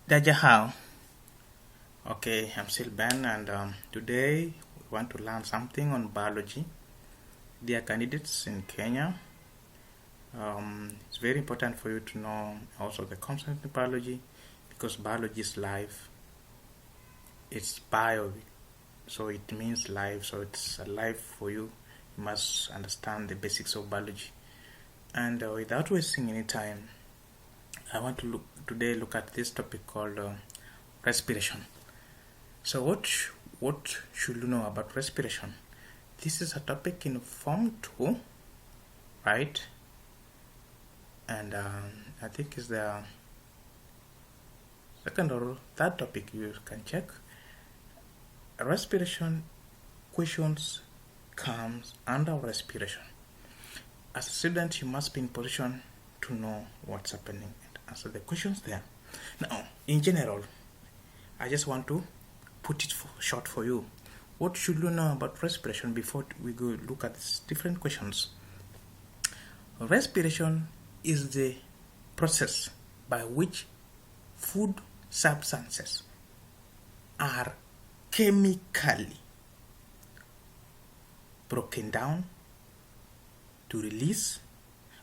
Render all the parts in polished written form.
Dajahao. Okay, I'm still Ben, and today we want to learn something on biology. Dear candidates in Kenya, it's very important for you to know also the concept of biology because biology is life. It's bio, so it means life, so it's alive for you. You must understand the basics of biology. And without wasting any time, I want to look at this topic called respiration. So what should you know about respiration? This is a topic in Form 2, right? And I think it's the second or third topic you can check. Respiration questions comes under respiration. As a student, you must be in position to know what's happening and answer the questions there. Now, in general, I just want to put it short for you. What should you know about respiration before we go look at these different questions? Respiration is the process by which food substances are chemically broken down to release,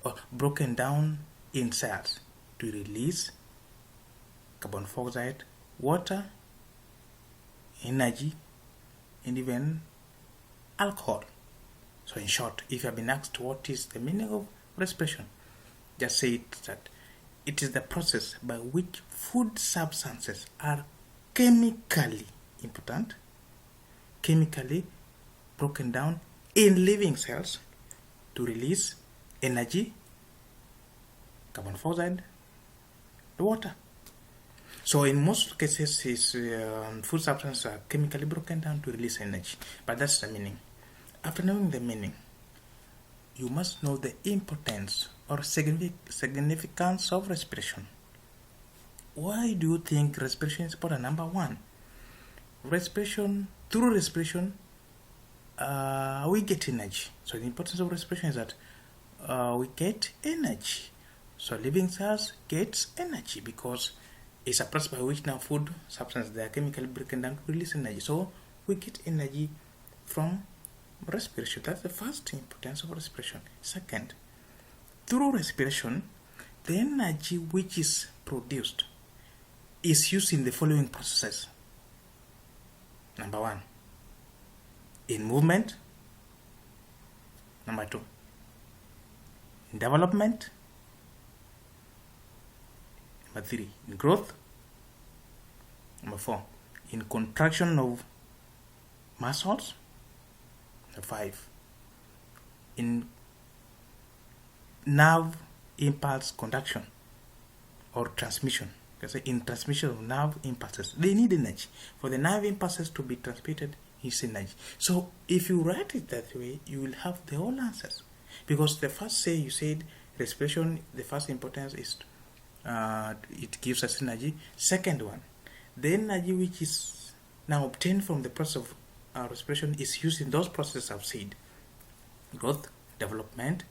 or broken down in cells to release carbon dioxide, water, energy, and even alcohol. So in short, if you have been asked what is the meaning of respiration, just say it that it is the process by which food substances are chemically broken down in living cells to release energy, carbon dioxide, water. So in most cases, food substances are chemically broken down to release energy. But that's the meaning. After knowing the meaning, you must know the importance or significance of respiration. Why do you think respiration is important? Number one, through respiration, we get energy. So the importance of respiration is that we get energy. So living cells gets energy because it's a process by which now food substances, they are chemically broken down to release energy. So we get energy from respiration. That's the first importance of respiration. Second, through respiration, the energy which is produced is used in the following processes. Number one, in movement. Number two, in development. Number three, in growth. Number four, in contraction of muscles. Number five, in nerve impulse conduction or transmission. In transmission of nerve impulses, they need energy. For the nerve impulses to be transmitted, is energy. So if you write it that way, you will have the whole answers. Because the first you said respiration, the first importance is it gives us energy. Second one, the energy which is now obtained from the process of respiration is used in those processes I've said: growth, development,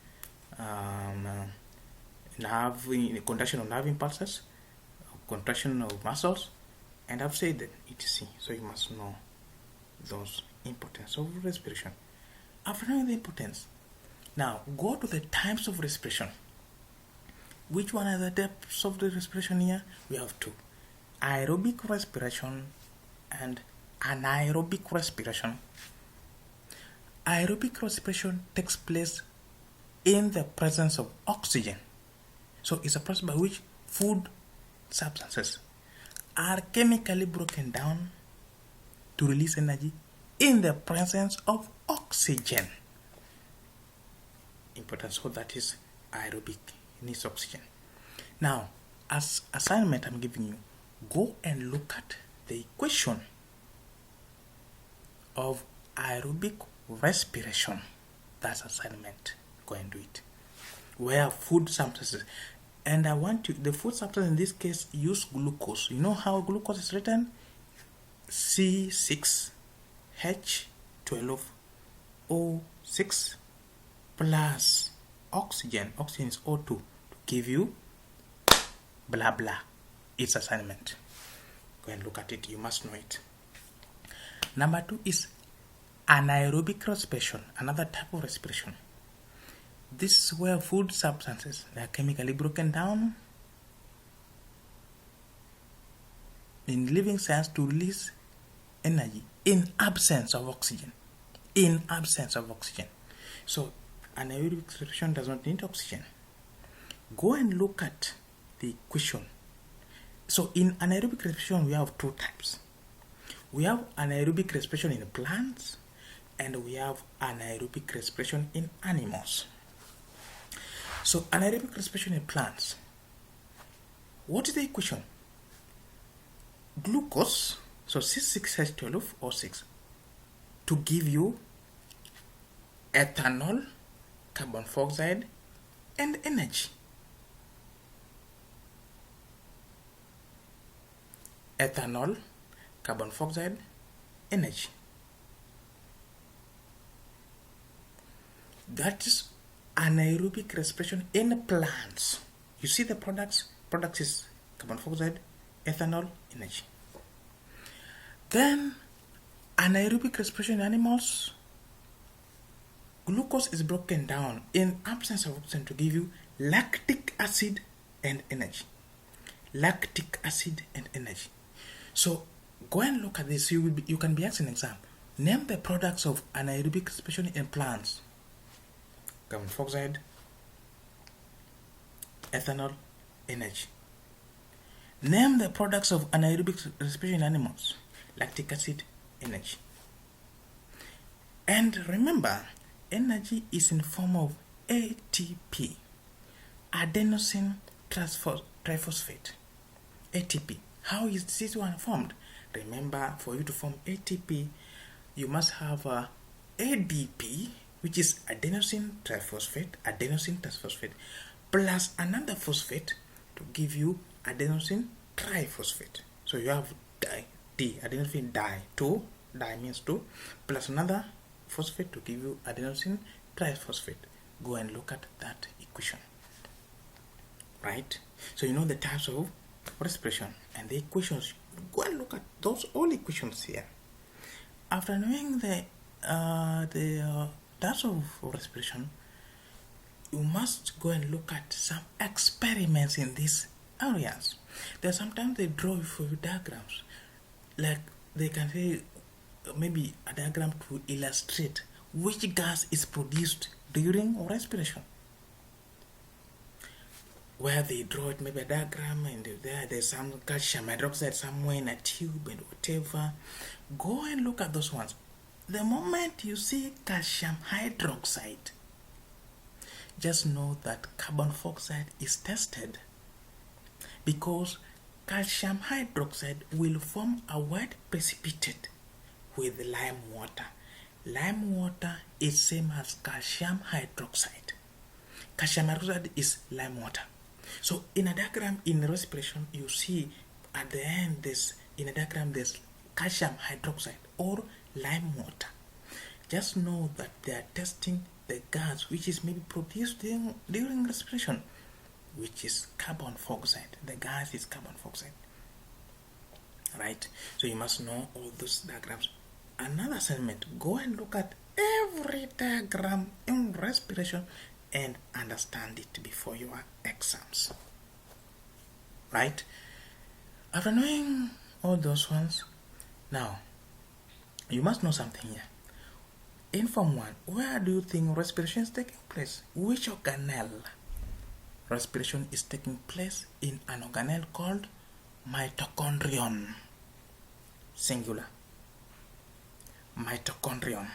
conduction of nerve impulses, contraction of muscles, and I've said that etc. So you must know those importance of respiration. After knowing the importance, now go to the types of respiration. Which one are the types of the respiration here? We have two: aerobic respiration and anaerobic respiration. Aerobic respiration takes place in the presence of oxygen. So it's a process by which food substances are chemically broken down to release energy in the presence of oxygen. Important. So that is aerobic. It needs oxygen. Now, as assignment I'm giving you, go and look at the equation of aerobic respiration. That's assignment. Go and do it. Where food substances, and I want you, the food substance in this case, use glucose. You know how glucose is written? C6H12O6 plus oxygen. Oxygen is O2 to give you blah blah. It's assignment. Go and look at it. You must know it. Number 2 is anaerobic respiration, another type of respiration. This is where food substances are chemically broken down in living cells to release energy in absence of oxygen. In absence of oxygen. So anaerobic respiration does not need oxygen. Go and look at the equation. So in anaerobic respiration we have 2 types. We have anaerobic respiration in plants and we have anaerobic respiration in animals. So anaerobic respiration in plants. What is the equation? Glucose, so C6H12 O6, to give you ethanol, carbon dioxide, and energy. Ethanol, carbon dioxide, energy. That is anaerobic respiration in plants. You see the products? Products is carbon dioxide, ethanol, energy. Then anaerobic respiration in animals. Glucose is broken down in absence of oxygen to give you lactic acid and energy. Lactic acid and energy. So go and look at this. You can be asked an exam. Name the products of anaerobic respiration in plants. Carbon dioxide, ethanol, energy. Name the products of anaerobic respiration in animals. Lactic acid, energy. And remember, energy is in form of ATP, adenosine triphosphate. ATP. How is this one formed? Remember, for you to form ATP, you must have ADP, which is adenosine triphosphate, plus another phosphate to give you adenosine triphosphate. So you have adenosine di, 2, di means 2, plus another phosphate to give you adenosine triphosphate. Go and look at that equation. Right? So you know the types of respiration and the equations. Go and look at those all equations here. After knowing the types of respiration, you must go and look at some experiments in these areas. There sometimes they draw for you diagrams, like they can say maybe a diagram to illustrate which gas is produced during respiration. Where they draw it, maybe a diagram, and there's some calcium hydroxide somewhere in a tube and whatever. Go and look at those ones. The moment you see calcium hydroxide, just know that carbon dioxide is tested, because calcium hydroxide will form a wet precipitate with lime water. Lime water is same as calcium hydroxide. Calcium hydroxide is lime water. So in a diagram in respiration, you see at the end there's calcium hydroxide or lime water. Just know that they are testing the gas which is maybe produced during respiration, which is carbon dioxide. The gas is carbon dioxide. Right? So you must know all those diagrams. Another assignment, go and look at every diagram in respiration and understand it before your exams. Right? After knowing all those ones, now you must know something here. In Form 1, where do you think respiration is taking place? Which organelle? Respiration is taking place in an organelle called mitochondrion. Singular. Mitochondrion.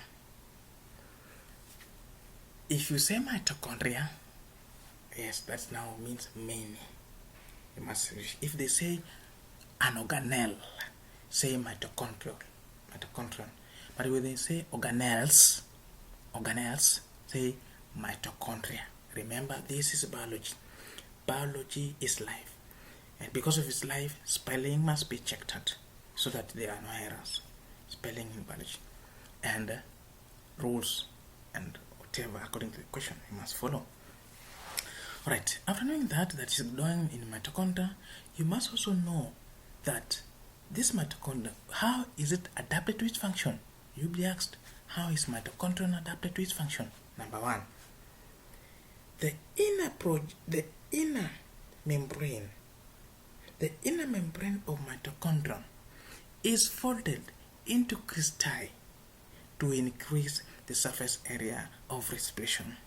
If you say mitochondria, yes, that now means many. You must, if they say an organelle, say mitochondrion. But when they say organelles, say mitochondria. Remember, this is biology. Biology is life. And because of its life, spelling must be checked out so that there are no errors. Spelling in biology. And rules and whatever according to the question you must follow. Alright, after knowing that is going in mitochondria, you must also know that This mitochondria, how is it adapted to its function? You'll be asked, how is mitochondria adapted to its function? Number one, the inner membrane, the inner membrane of mitochondria is folded into cristae to increase the surface area of respiration.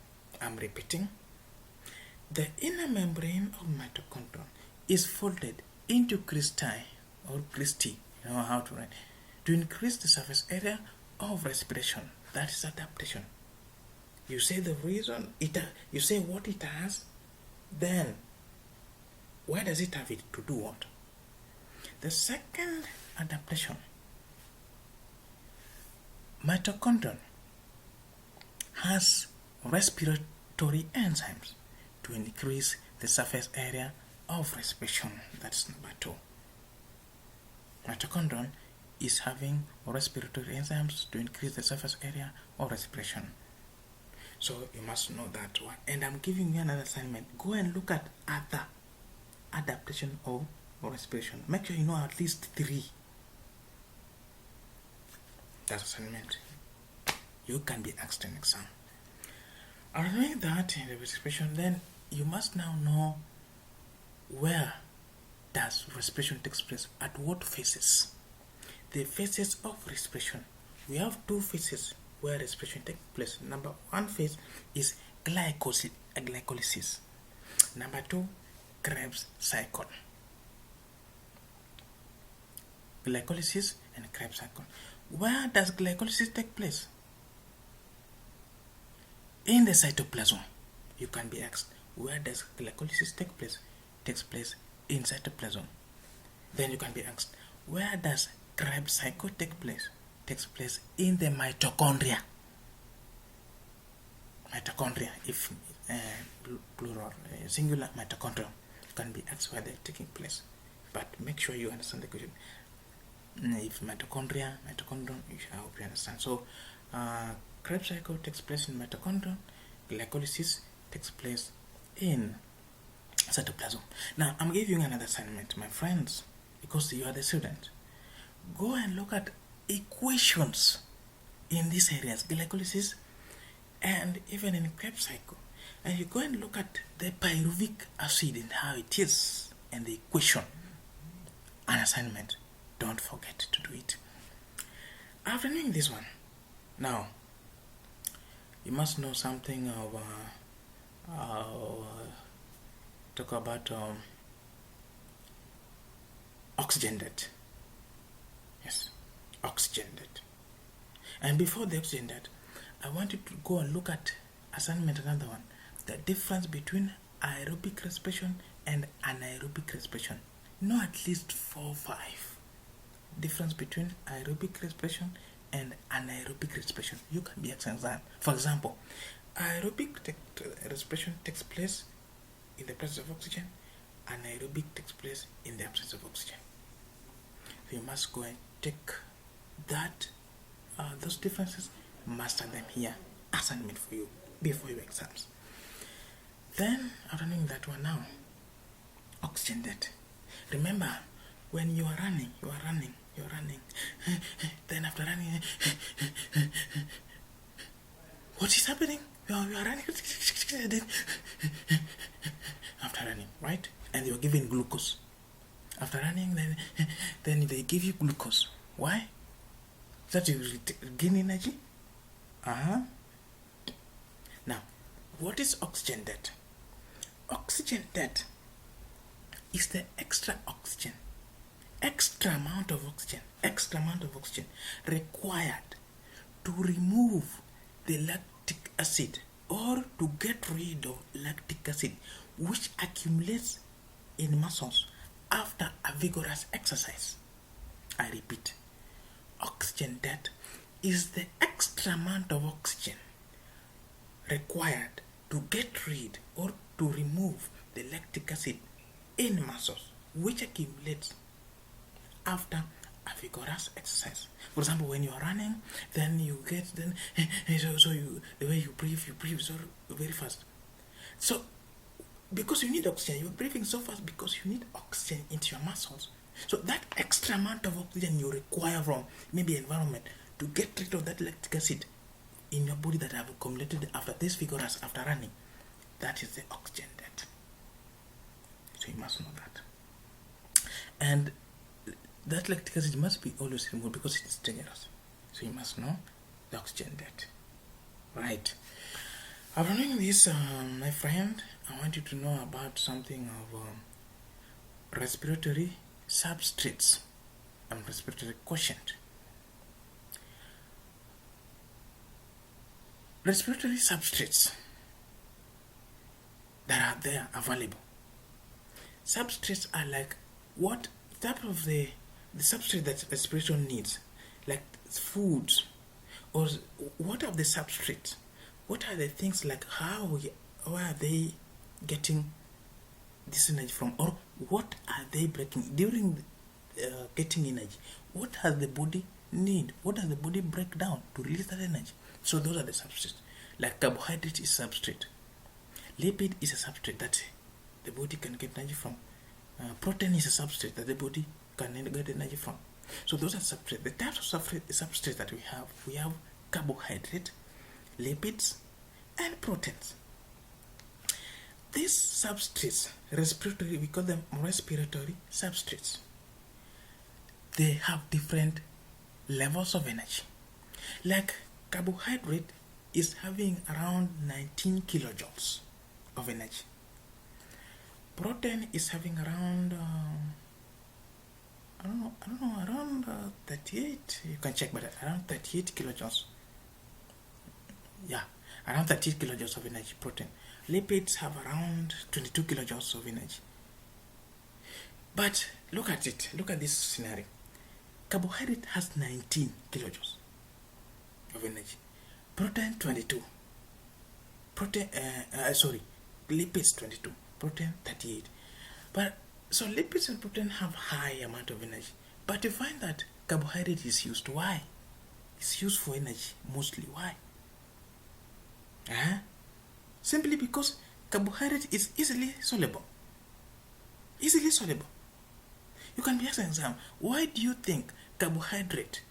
I'm repeating. The inner membrane of mitochondria is folded into cristae or cristae, you know how to write, to increase the surface area of respiration. That is adaptation. You say the reason you say what it has, then why does it have it to do what? The second adaptation, mitochondria has respiratory enzymes to increase the surface area of respiration. That's number two. Mitochondria is having respiratory enzymes to increase the surface area of respiration. So you must know that one. And I'm giving you another assignment. Go and look at other adaptation of respiration. Make sure you know at least 3. That assignment. You can be asked in exam. After doing that in the respiration, then you must now know where does respiration takes place, at what phases. The phases of respiration. We have 2 phases where respiration takes place. Number 1 phase is glycolysis. Number 2, Krebs cycle. Glycolysis and Krebs cycle. Where does glycolysis take place? In the cytoplasm. You can be asked, where does glycolysis take place? Takes place in cytoplasm. Then you can be asked, where does Krebs cycle take place? Takes place in the mitochondria. Mitochondria, if plural, singular mitochondria, you can be asked where they're taking place. But make sure you understand the question. If mitochondria, I hope you understand. So, Krebs cycle takes place in mitochondria. Glycolysis takes place in cytoplasm. Now, I'm giving you another assignment, my friends, because you are the student. Go and look at equations in these areas, glycolysis and even in Krebs cycle. And you go and look at the pyruvic acid and how it is, and the equation. An assignment. Don't forget to do it. After doing this one, now you must know something of talk about oxygen debt. Yes, oxygen debt. And before the oxygen debt, I want you to go and look at assignment another one. The difference between aerobic respiration and anaerobic respiration. Know at least 4 or 5. Difference between aerobic respiration and anaerobic respiration. You can be examined. For example, aerobic respiration takes place in the presence of oxygen. Anaerobic takes place in the absence of oxygen. So you must go and take that those differences, master them here. Assignment for you before your exams. Then after knowing that one now, oxygen debt. Remember, when you are running. Then after running, what is happening? You are running. After running, right? And you are given glucose. After running, then they give you glucose. Why? That you gain energy. Now, what is oxygen debt? Oxygen debt is the extra amount of oxygen required to remove the lactic acid or to get rid of lactic acid which accumulates in muscles after a vigorous exercise. I repeat, oxygen debt is the extra amount of oxygen required to get rid or to remove the lactic acid in muscles which accumulates after a vigorous exercise. For example, when you are running, then you get the way you breathe so very fast. So because you need oxygen, you're breathing so fast because you need oxygen into your muscles. So that extra amount of oxygen you require from maybe environment to get rid of that lactic acid in your body that have accumulated after this vigorous after running, that is the oxygen debt. So you must know that. And that lactic acid must be always removed because it is dangerous. So you must know the oxygen debt. Right. After knowing this, my friend, I want you to know about something of respiratory substrates and respiratory quotient. Respiratory substrates that are there available. Substrates are like what type of the substrate that respiration needs, like foods, or what are the substrates? What are the things like where are they getting this energy from, or what are they breaking during getting energy? What does the body need? What does the body break down to release that energy? So those are the substrates. Like carbohydrate is substrate, lipid is a substrate that the body can get energy from. Protein is a substrate that the body can get energy from. So those are substrates. The types of substrates that we have carbohydrate, lipids, and proteins. These substrates, respiratory, we call them respiratory substrates. They have different levels of energy. Like carbohydrate is having around 19 kilojoules of energy. Protein is having around around 38. You can check, but around 38 kilojoules. Yeah, around 38 kilojoules of energy. Protein. Lipids have around 22 kilojoules of energy. But look at it. Look at this scenario. Carbohydrate has 19 kilojoules of energy. Protein 22. Lipids 22. Protein 38. But so lipids and protein have high amount of energy. But you find that carbohydrate is used. Why? It's used for energy mostly. Why? Simply because carbohydrate is easily soluble. Easily soluble. You can be asked an exam, why do you think carbohydrate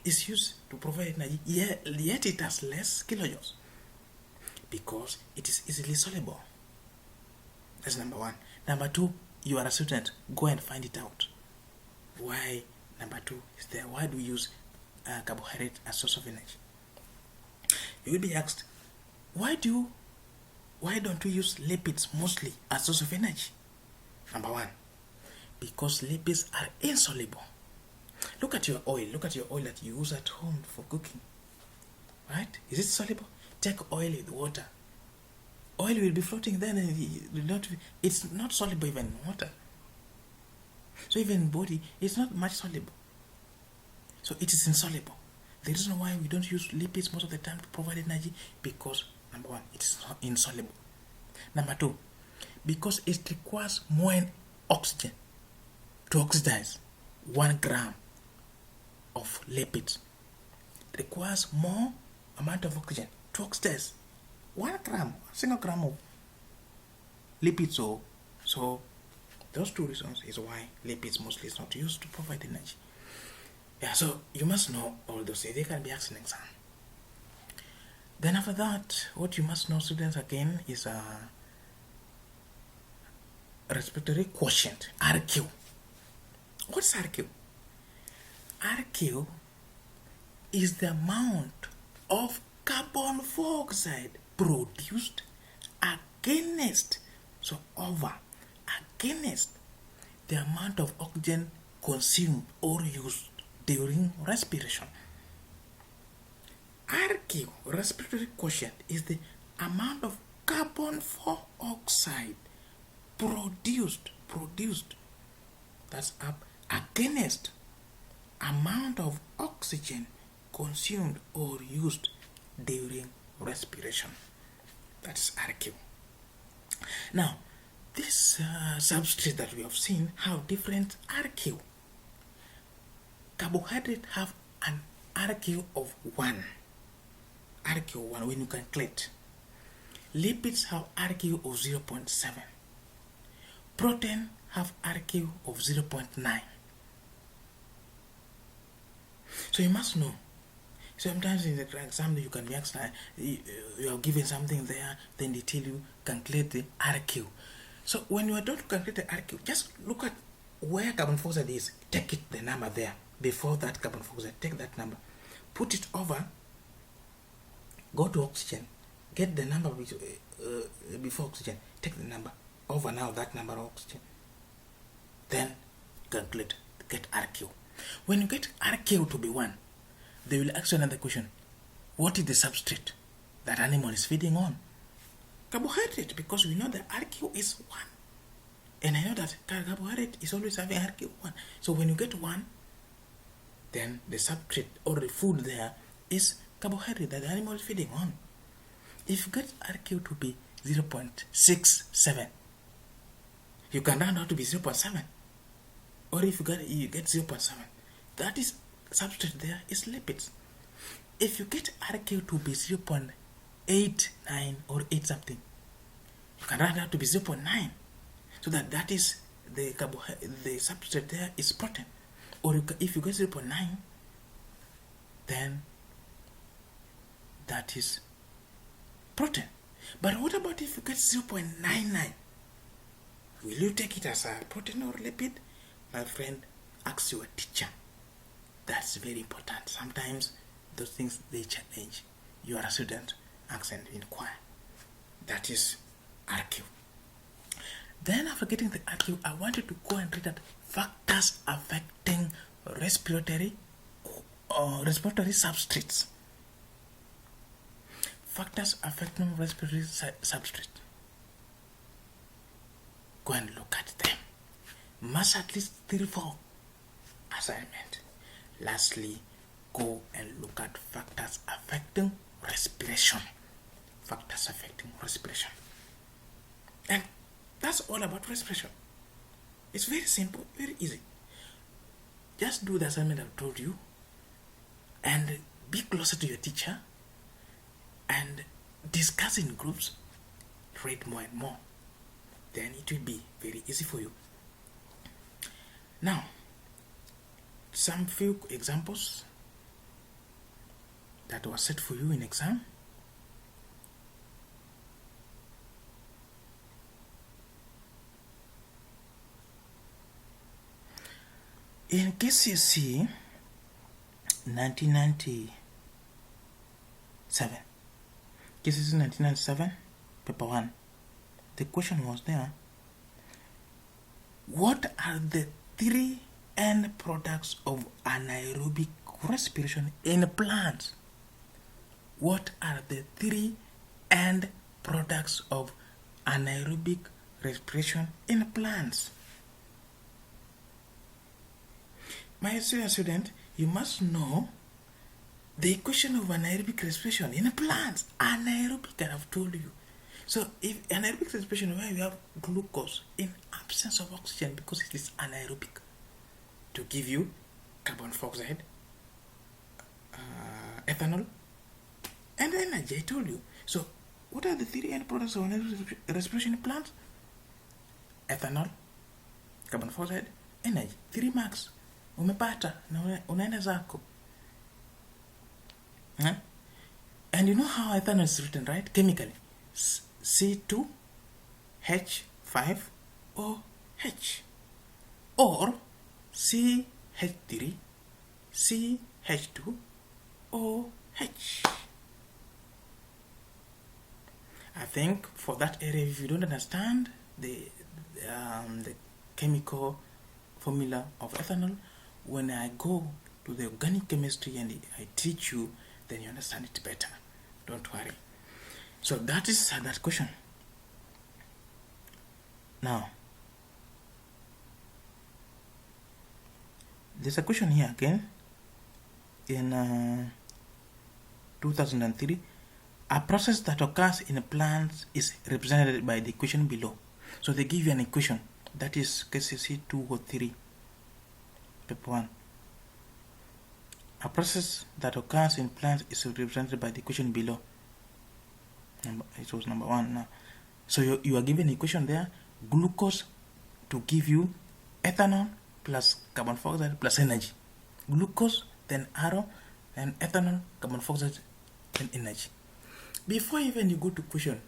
is used to provide energy, yet it has less kilojoules? Because it is easily soluble. That's number one. Number two, you are a student, go and find it out. Why number two is there? Why do we use carbohydrate as source of energy? You will be asked, why don't we use lipids mostly as source of energy? Number one, because lipids are insoluble. Look at your oil. Look at your oil that you use at home for cooking. Right? Is it soluble? Take oil with water. Oil will be floating then, and it's not soluble even in water. So even in body, it's not much soluble. So it is insoluble. The reason why we don't use lipids most of the time to provide energy, because number one, it is insoluble. Number two, because it requires more oxygen to oxidize 1 gram of lipids. It requires more amount of oxygen to oxidize 1 gram, a single gram of lipids. So those two reasons is why lipids mostly is not used to provide energy. Yeah, so you must know all those things. They can be asked in exam. Then after that, what you must know, students, again, is respiratory quotient, RQ. What's RQ? RQ is the amount of carbon dioxide produced against the amount of oxygen consumed or used during respiration. RQ, respiratory quotient, is the amount of carbon dioxide produced, that's up against amount of oxygen consumed or used during respiration. That's RQ. Now, this substrate that we have seen have different RQ. Carbohydrate have an RQ of 1. RQ 1 when you calculate. Lipids have RQ of 0.7. Protein have RQ of 0.9. So you must know. Sometimes in the exam you can be asked, you are given something there, then they tell you calculate the RQ. So when you are done to calculate the RQ, just look at where carbon dioxide is. Take it the number there before that carbon dioxide. Take that number, put it over. Go to oxygen, get the number before oxygen. Take the number over now that number of oxygen. Then calculate, get RQ. When you get RQ to be 1, they will ask you another question. What is the substrate that animal is feeding on? Carbohydrate, because we know that RQ is 1. And I know that carbohydrate is always having RQ 1. So when you get 1, then the substrate or the food there is carbohydrate that the animal is feeding on. If you get RQ to be 0.67, you can round out to be 0.7. Or if you get 0.7, that is substrate there is lipids. If you get RQ to be 0.89 or 8 something, you can round out to be 0.9. So that is the substrate there is protein. Or if you get 0.9, then that is protein. But what about if you get 0.99? Will you take it as a protein or lipid? My friend, ask your teacher. That's very important. Sometimes those things, they challenge. You are a student, ask and inquire. That is RQ. Then after getting the RQ, I want you to go and read that factors affecting respiratory substrates. Factors affecting respiratory substrate. Go and look at them. Must at least 3-4 assignment. Lastly, go and look at factors affecting respiration. Factors affecting respiration. And that's all about respiration. It's very simple, very easy. Just do the assignment I've told you and be closer to your teacher and discuss in groups, read more and more. Then it will be very easy for you. Now, some few examples that was set for you in exam. In Kcse 1997, Kcse 1997, paper 1, the question was there: what are the 3 end products of anaerobic respiration in plants? What are the 3 end products of anaerobic respiration in plants? My student, you must know the equation of anaerobic respiration in plants. Anaerobic, I have told you. So if anaerobic respiration, where you have glucose in absence of oxygen, because it is anaerobic, to give you carbon dioxide, ethanol, and energy, I told you. So what are the 3 end products of anaerobic respiration in plants? Ethanol, carbon dioxide, energy. 3 marks. Umepata na unaenda zako. And you know how ethanol is written, right? Chemically. C2H5OH or CH3CH2OH. I think for that area, if you don't understand the chemical formula of ethanol, when I go to the organic chemistry and I teach you, then you understand it better. Don't worry. So that is that question. Now, there's a question here again in 2003. A process that occurs in plants is represented by the equation below. So they give you an equation that is Kcse 2 or 3, paper 1. A process that occurs in plants is represented by the equation below. It was number 1 now. So you are given an equation there, glucose to give you ethanol plus carbon dioxide plus energy. Glucose then arrow, then ethanol, carbon dioxide, then energy. Before even you go to question,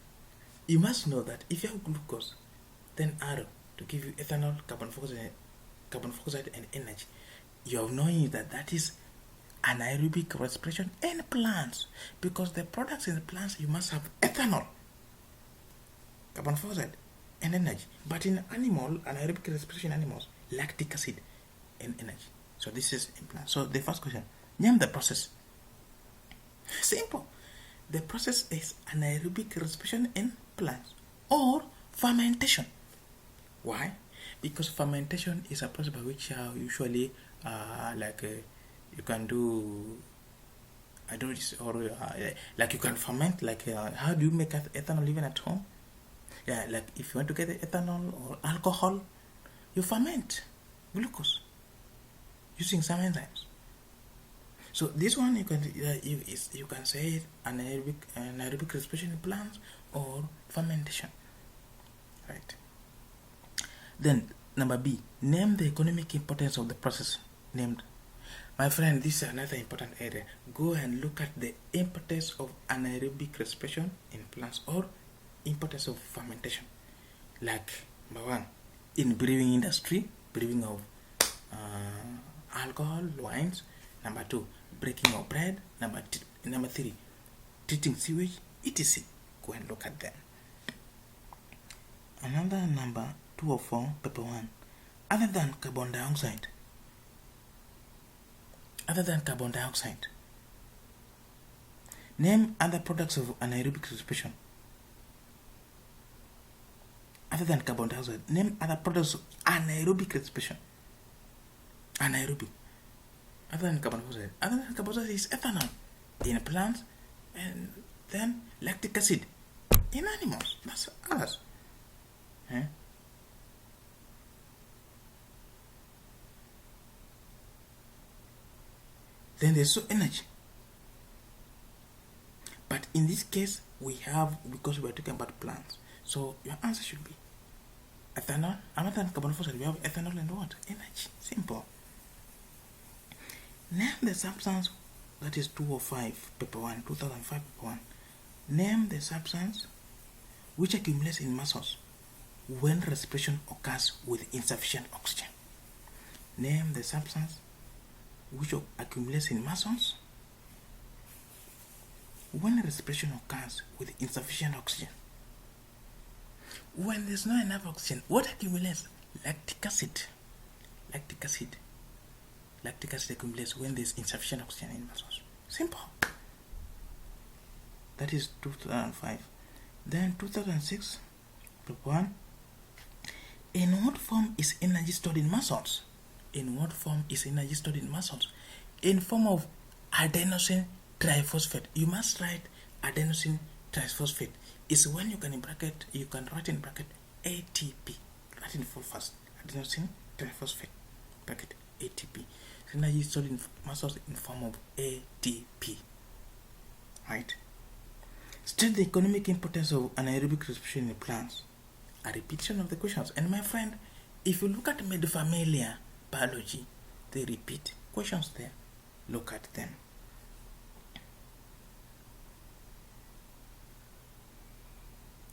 you must know that if you have glucose, then arrow to give you ethanol, carbon dioxide, and energy. You have known that that is anaerobic respiration in plants, because the products in the plants you must have ethanol, carbon dioxide, and energy. But in anaerobic respiration animals, lactic acid and energy. So this is in plants. So the first question, name the process. Simple. The process is anaerobic respiration in plants or fermentation. Why? Because fermentation is a process by which usually you can do like you can ferment, how do you make ethanol even at home? Yeah, like if you want to get ethanol or alcohol, you ferment glucose using some enzymes. So this one you can say anaerobic respiration in plants or fermentation, right? Then number B, name the economic importance of the process named. My friend, this is another important area. Go and look at the importance of anaerobic respiration in plants or importance of fermentation. Like number one, in brewing industry, brewing of alcohol, wines. Number two, breaking of bread. Number three, treating sewage, etc. Go and look at them. Another number 2 or 4, paper 1. Other than carbon dioxide, name other products of anaerobic respiration. Other than carbon dioxide, name other products of anaerobic respiration. Anaerobic. Other than carbon dioxide is ethanol in plants, and then lactic acid in animals. That's others. Then there's energy. But in this case, because we are talking about plants, so your answer should be ethanol. Other than carbon dioxide, we have ethanol and what? Energy. Simple. Name the substance, that is 205, paper 1, 2005, paper 1. Name the substance which accumulates in muscles when respiration occurs with insufficient oxygen. Name the substance which accumulates in muscles when respiration occurs with insufficient oxygen. When there's not enough oxygen, what accumulates? Lactic acid. Lactic acid accumulates when there's insufficient oxygen in muscles. Simple. That is 2005. Then 2006, group 1. In what form is energy stored in muscles? In form of adenosine triphosphate. You must write adenosine triphosphate. Is when you can write in bracket ATP. Write in full fast. Adenosine triphosphate. Bracket ATP. Energy stored in muscles in form of ATP. Right? State the economic importance of anaerobic respiration in plants. A repetition of the questions. And my friend, if you look at Medifamilia biology, they repeat questions there. Look at them.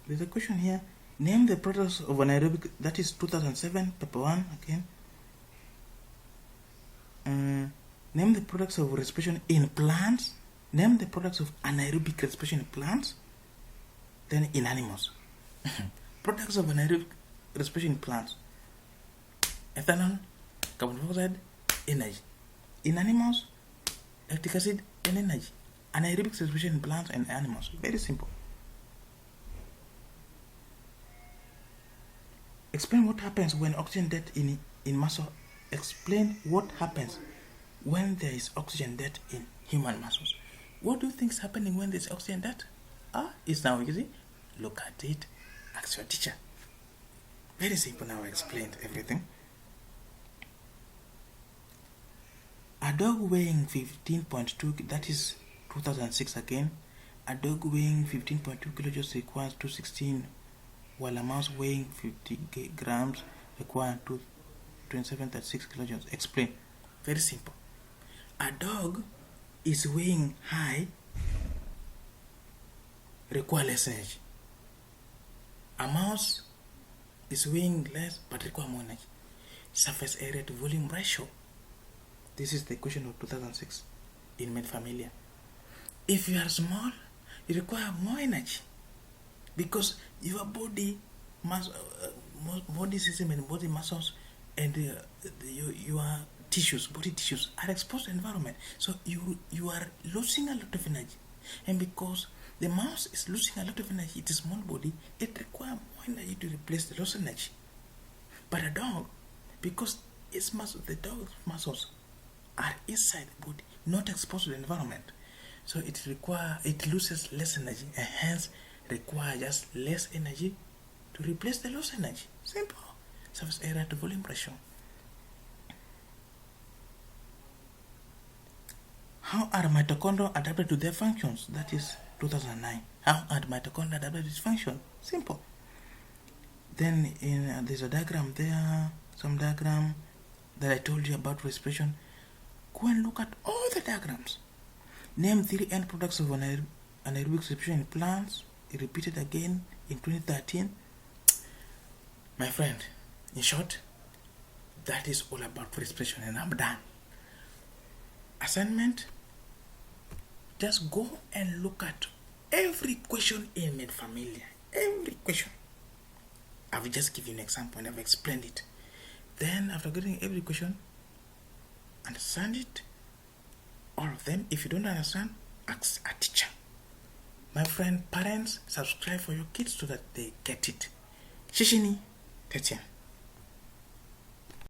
There's a question here. Name the products of anaerobic, that is 2007, paper 1 again. Name the products of respiration in plants. Name the products of anaerobic respiration in plants. Then in animals. Products of anaerobic respiration in plants. Ethanol, carbon dioxide, energy. In animals, lactic acid and energy. Anaerobic respiration in plants and animals. Very simple. Explain what happens when oxygen death in muscle. Explain what happens when there is oxygen death in human muscles. What do you think is happening when there is oxygen death? It's now easy. Look at it. Ask your teacher. Very simple. Now I explained everything. A dog weighing 15.2, that is 2006 again. A dog weighing 15.2 kilojoules requires 216, while a mouse weighing 50 grams requires 27.36 kilojoules. Explain. Very simple. A dog is weighing high, require less energy. A mouse is weighing less but require more energy. Surface area to volume ratio. This is the equation of 2006 in Med Familia. If you are small, you require more energy because your body system and body muscles and your tissues, body tissues are exposed to environment. So you are losing a lot of energy. And because the mouse is losing a lot of energy, it is small body, it requires more energy to replace the lost energy. But a dog, because the dog's muscles are inside the body, not exposed to the environment, so it loses less energy and hence require just less energy to replace the lost energy. Simple. Surface area to volume ratio. How are mitochondria adapted to their functions? That is 2009. How are mitochondria adapted to this function? Simple. Then there's a diagram there, some diagram that I told you about respiration. Go and look at all the diagrams. Name 3 end products of anaerobic respiration in plants. Repeated again in 2013. My friend, in short, that is all about respiration, and I'm done. Assignment, just go and look at every question in Med Familia. Every question. I've just given you an example and I've explained it. Then after getting every question, understand it, all of them. If you don't understand, ask a teacher. My friend, parents, subscribe for your kids so that they get it. Shishini, Kcse.